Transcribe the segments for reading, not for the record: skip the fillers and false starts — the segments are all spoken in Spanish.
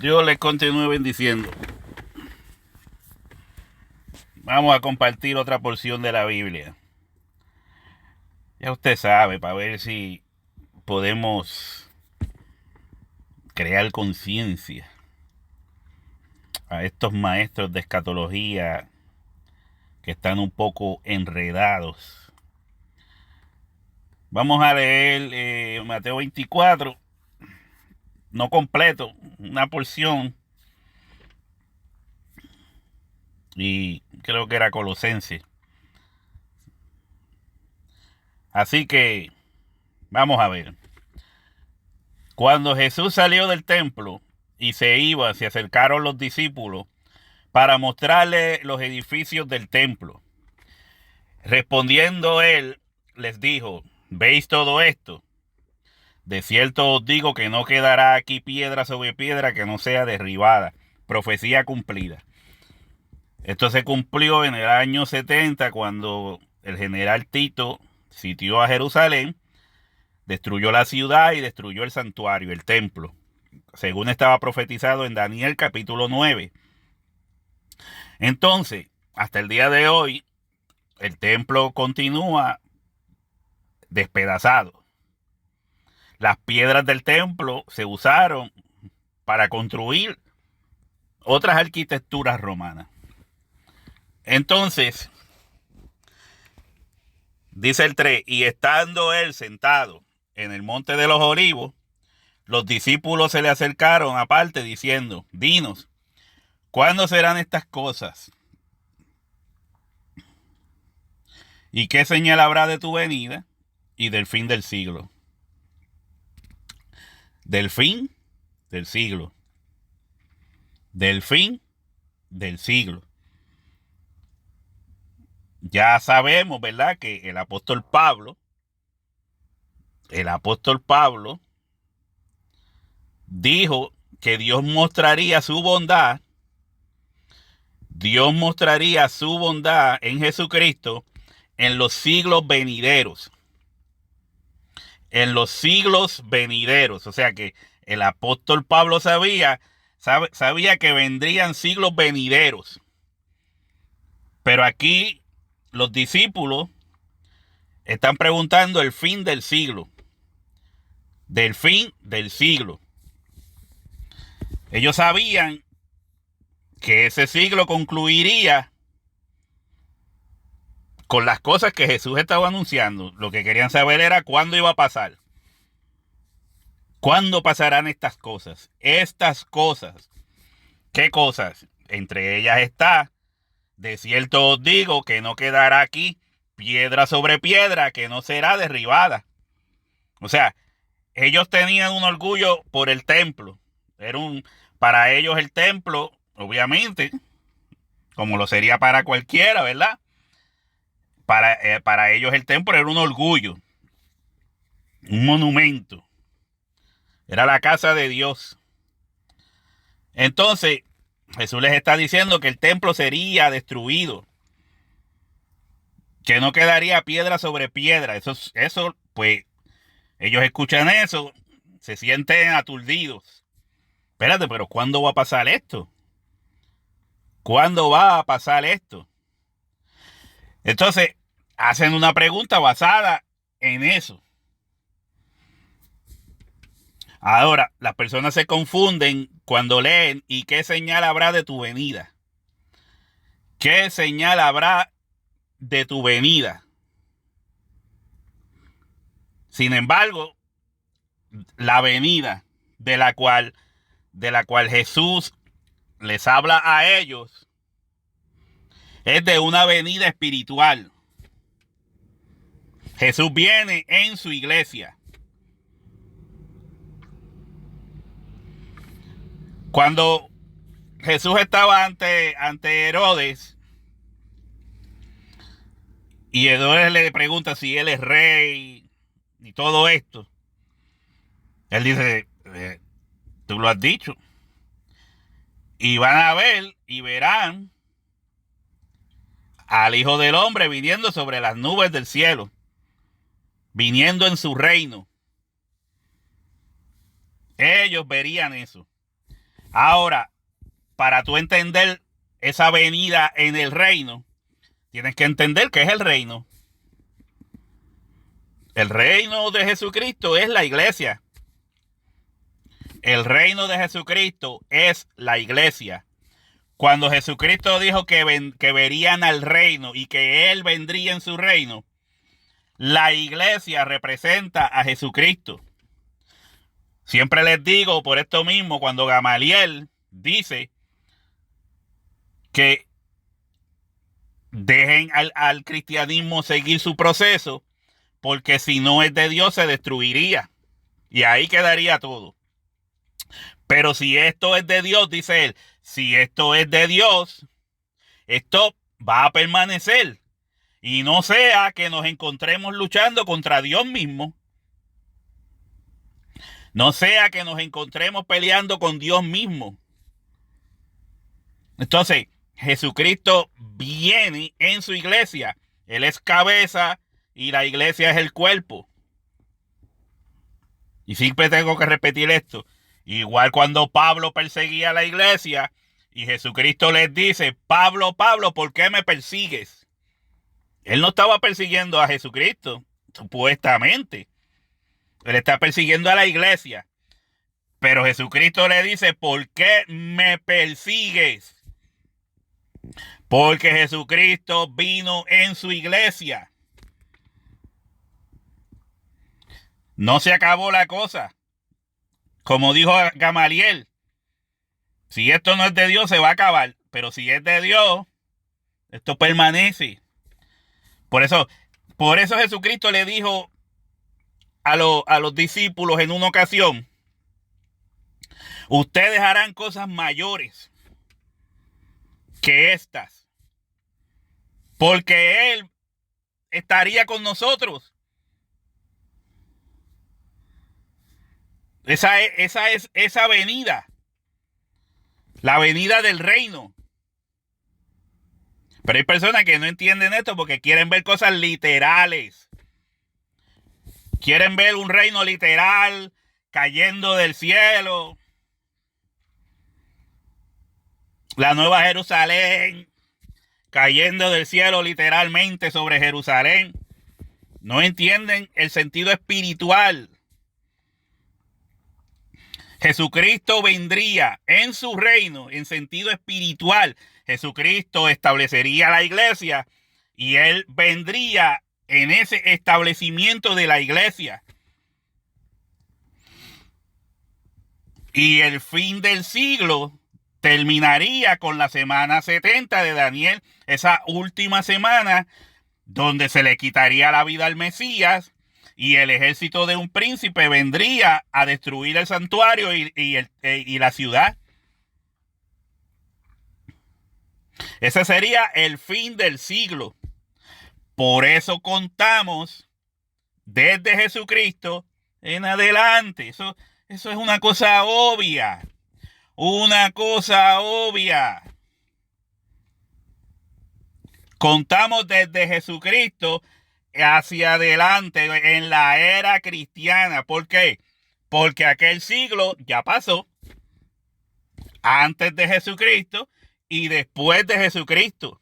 Dios les continúe bendiciendo. Vamos a compartir otra porción de la Biblia. Ya usted sabe, para ver si podemos crear conciencia a estos maestros de escatología que están un poco enredados. Vamos a leer Mateo 24, no completo, una porción, y creo que era Colosenses. Así que vamos a ver. Cuando Jesús salió del templo y se acercaron los discípulos para mostrarle los edificios del templo. Respondiendo él, les dijo: ¿veis todo esto? De cierto os digo que no quedará aquí piedra sobre piedra que no sea derribada. Profecía cumplida. Esto se cumplió en el año 70, cuando el general Tito sitió a Jerusalén, destruyó la ciudad y destruyó el santuario, el templo, según estaba profetizado en Daniel capítulo 9. Entonces, hasta el día de hoy, el templo continúa despedazado. Las piedras del templo se usaron para construir otras arquitecturas romanas. Entonces, dice el 3, y estando él sentado en el monte de los olivos, los discípulos se le acercaron aparte diciendo: dinos, ¿cuándo serán estas cosas? ¿Y qué señal habrá de tu venida y del fin del siglo? Del fin del siglo. Del fin del siglo. Ya sabemos, ¿verdad?, que el apóstol Pablo dijo que Dios mostraría su bondad en Jesucristo en los siglos venideros. En los siglos venideros. O sea que el apóstol Pablo sabía que vendrían siglos venideros. Pero aquí los discípulos están preguntando el fin del siglo. Del fin del siglo. Ellos sabían que ese siglo concluiría con las cosas que Jesús estaba anunciando. Lo que querían saber era cuándo iba a pasar. ¿Cuándo pasarán estas cosas? Estas cosas. ¿Qué cosas? Entre ellas está: de cierto os digo que no quedará aquí piedra sobre piedra que no será derribada. O sea, ellos tenían un orgullo por el templo. Para ellos el templo, obviamente, como lo sería para cualquiera, ¿verdad? Para ellos el templo era un orgullo, un monumento. Era la casa de Dios. Entonces, Jesús les está diciendo que el templo sería destruido, que no quedaría piedra sobre piedra. Eso, pues, ellos escuchan eso, se sienten aturdidos. Espérate, pero ¿cuándo va a pasar esto? ¿Cuándo va a pasar esto? Entonces, hacen una pregunta basada en eso. Ahora, las personas se confunden cuando leen: ¿y qué señal habrá de tu venida? ¿Qué señal habrá de tu venida? Sin embargo, la venida de la cual Jesús les habla a ellos es de una venida espiritual. Jesús viene en su iglesia. Cuando Jesús estaba ante Herodes, y Herodes le pregunta si él es rey y todo esto, él dice: tú lo has dicho. Y van a ver y verán al Hijo del Hombre viniendo sobre las nubes del cielo, viniendo en su reino. Ellos verían eso. Ahora, para tú entender esa venida en el reino, tienes que entender qué es el reino. El reino de Jesucristo es la iglesia. El reino de Jesucristo es la iglesia. Cuando Jesucristo dijo que verían al reino y que Él vendría en su reino, la iglesia representa a Jesucristo. Siempre les digo por esto mismo, cuando Gamaliel dice que dejen al cristianismo seguir su proceso, porque si no es de Dios se destruiría. Y ahí quedaría todo. Pero si esto es de Dios, dice él, si esto es de Dios, esto va a permanecer. Y no sea que nos encontremos luchando contra Dios mismo. No sea que nos encontremos peleando con Dios mismo. Entonces, Jesucristo viene en su iglesia. Él es cabeza y la iglesia es el cuerpo. Y siempre tengo que repetir esto. Igual cuando Pablo perseguía a la iglesia y Jesucristo les dice, Pablo, Pablo, ¿por qué me persigues? Él no estaba persiguiendo a Jesucristo, supuestamente. Él está persiguiendo a la iglesia. Pero Jesucristo le dice, ¿por qué me persigues? Porque Jesucristo vino en su iglesia. No se acabó la cosa. Como dijo Gamaliel, si esto no es de Dios se va a acabar. Pero si es de Dios, esto permanece. Por eso Jesucristo le dijo a los discípulos en una ocasión, ustedes harán cosas mayores que estas, porque Él estaría con nosotros. Esa es esa venida, la venida del reino. Pero hay personas que no entienden esto porque quieren ver cosas literales. Quieren ver un reino literal cayendo del cielo. La nueva Jerusalén cayendo del cielo literalmente sobre Jerusalén. No entienden el sentido espiritual. Jesucristo vendría en su reino en sentido espiritual. Jesucristo establecería la iglesia y Él vendría en ese establecimiento de la iglesia. Y el fin del siglo terminaría con la semana 70 de Daniel, esa última semana donde se le quitaría la vida al Mesías y el ejército de un príncipe vendría a destruir el santuario y la ciudad. Ese sería el fin del siglo. Por eso contamos desde Jesucristo en adelante. Eso es una cosa obvia. Una cosa obvia. Contamos desde Jesucristo hacia adelante en la era cristiana. ¿Por qué? Porque aquel siglo ya pasó. Antes de Jesucristo y después de Jesucristo.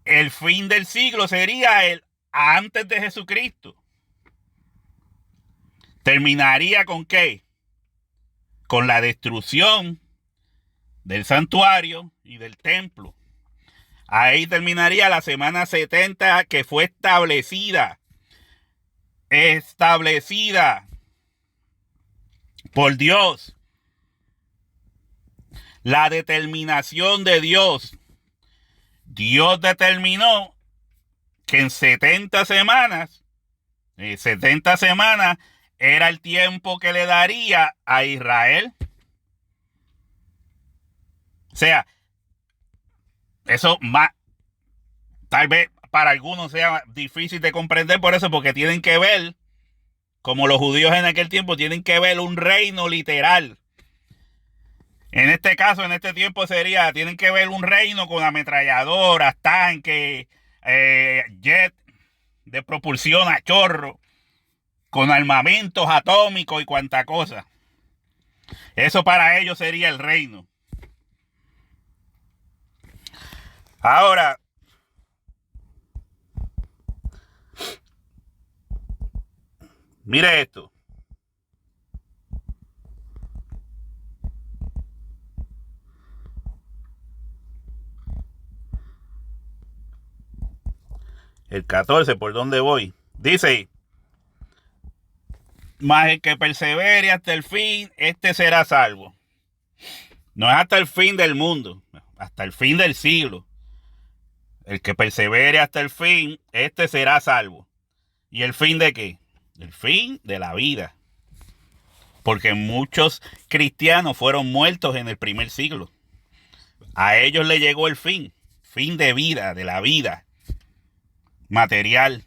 El fin del siglo sería el antes de Jesucristo. ¿Terminaría con qué? Con la destrucción del santuario y del templo. Ahí terminaría la semana 70 que fue establecida por Dios. La determinación de Dios. Dios determinó que en 70 semanas era el tiempo que le daría a Israel. O sea, eso más, tal vez para algunos sea difícil de comprender por eso, porque tienen que ver, como los judíos en aquel tiempo, tienen que ver un reino literal. En este caso, en este tiempo tienen que ver un reino con ametralladoras, tanques, jet de propulsión a chorro, con armamentos atómicos y cuanta cosa. Eso para ellos sería el reino. Ahora, mire esto. El 14, ¿por dónde voy? Dice, mas el que persevere hasta el fin, este será salvo. No es hasta el fin del mundo, hasta el fin del siglo. El que persevere hasta el fin, este será salvo. ¿Y el fin de qué? El fin de la vida. Porque muchos cristianos fueron muertos en el primer siglo. A ellos le llegó el fin de vida, de la vida material.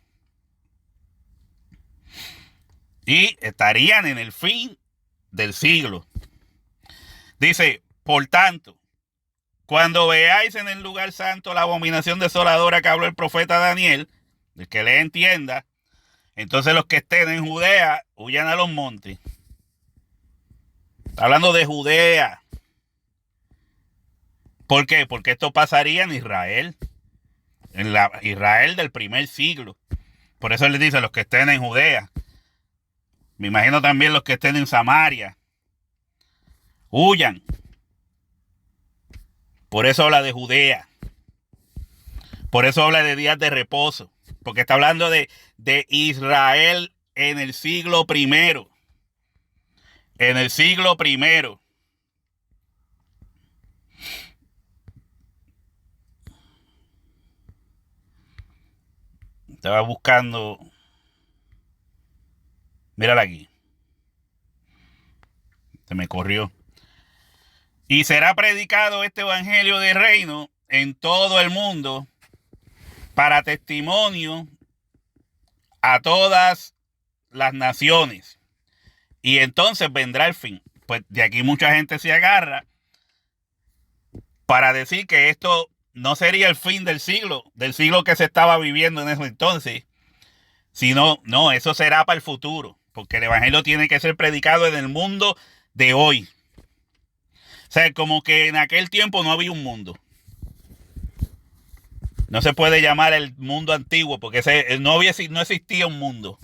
Y estarían en el fin del siglo. Dice, por tanto, cuando veáis en el lugar santo la abominación desoladora que habló el profeta Daniel, el que le entienda, entonces los que estén en Judea huyan a los montes. Está hablando de Judea. ¿Por qué? Porque esto pasaría en Israel. En la Israel del primer siglo. Por eso les dice a los que estén en Judea. Me imagino también los que estén en Samaria. Huyan. Por eso habla de Judea. Por eso habla de días de reposo. Porque está hablando de Israel en el siglo primero. En el siglo primero. Estaba buscando. Mírala aquí. Se me corrió. Y será predicado este evangelio de reino en todo el mundo para testimonio a todas las naciones. Y entonces vendrá el fin. Pues de aquí mucha gente se agarra para decir que esto no sería el fin del siglo que se estaba viviendo en ese entonces, sino, no, eso será para el futuro, porque el evangelio tiene que ser predicado en el mundo de hoy. O sea, como que en aquel tiempo no había un mundo. No se puede llamar el mundo antiguo, porque no existía un mundo.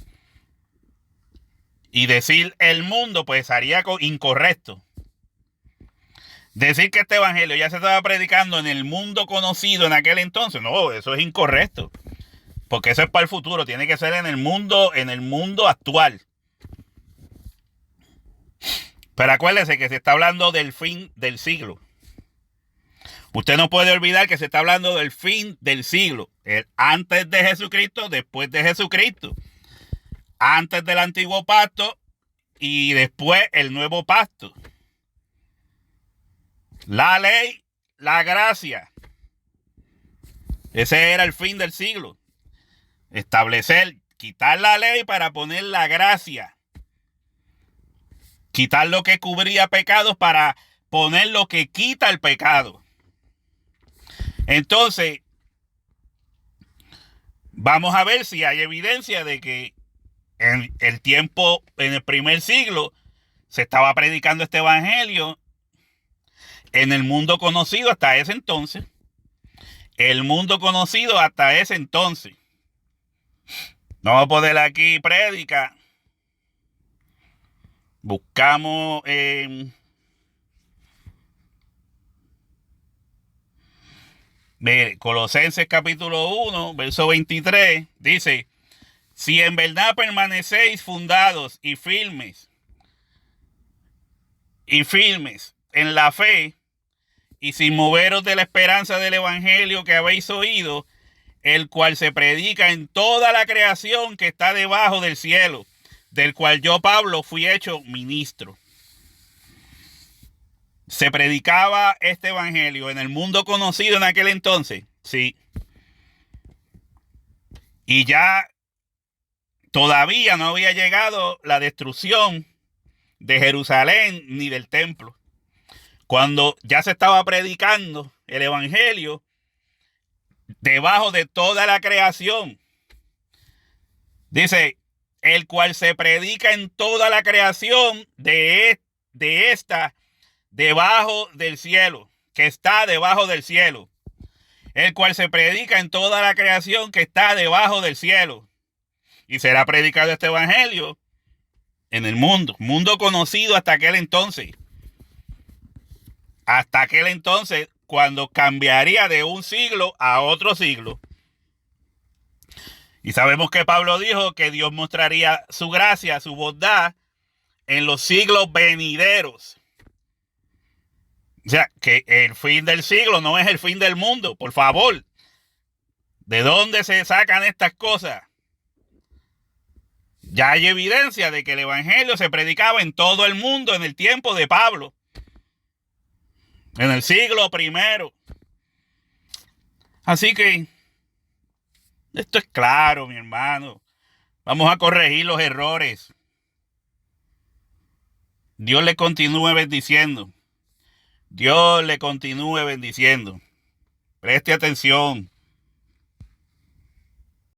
Y decir el mundo, pues sería incorrecto. Decir que este evangelio ya se estaba predicando en el mundo conocido en aquel entonces, no, eso es incorrecto. Porque eso es para el futuro, tiene que ser en el mundo actual. Pero acuérdese que se está hablando del fin del siglo. Usted no puede olvidar que se está hablando del fin del siglo. Antes de Jesucristo, después de Jesucristo. Antes del antiguo pacto y después el nuevo pacto. La ley, la gracia. Ese era el fin del siglo. Establecer, quitar la ley para poner la gracia. Quitar lo que cubría pecados para poner lo que quita el pecado. Entonces, vamos a ver si hay evidencia de que en el tiempo, en el primer siglo, se estaba predicando este evangelio en el mundo conocido hasta ese entonces. El mundo conocido hasta ese entonces. Vamos a poner aquí prédica. Buscamos Colosenses capítulo 1, verso 23. Dice, si en verdad permanecéis fundados y firmes en la fe y sin moveros de la esperanza del evangelio que habéis oído, el cual se predica en toda la creación que está debajo del cielo, del cual yo, Pablo, fui hecho ministro. ¿Se predicaba este evangelio en el mundo conocido en aquel entonces? Sí. Y ya todavía no había llegado la destrucción de Jerusalén ni del templo. Cuando ya se estaba predicando el evangelio debajo de toda la creación. Dice, el cual se predica en toda la creación de de esta debajo del cielo, que está debajo del cielo, el cual se predica en toda la creación que está debajo del cielo. Y será predicado este evangelio en el mundo conocido hasta aquel entonces. Hasta aquel entonces, cuando cambiaría de un siglo a otro siglo. Y sabemos que Pablo dijo que Dios mostraría su gracia, su bondad en los siglos venideros. O sea, que el fin del siglo no es el fin del mundo, por favor. ¿De dónde se sacan estas cosas? Ya hay evidencia de que el evangelio se predicaba en todo el mundo en el tiempo de Pablo. En el siglo primero. Así que esto es claro, mi hermano. Vamos a corregir los errores. Dios le continúe bendiciendo. Dios le continúe bendiciendo. Preste atención.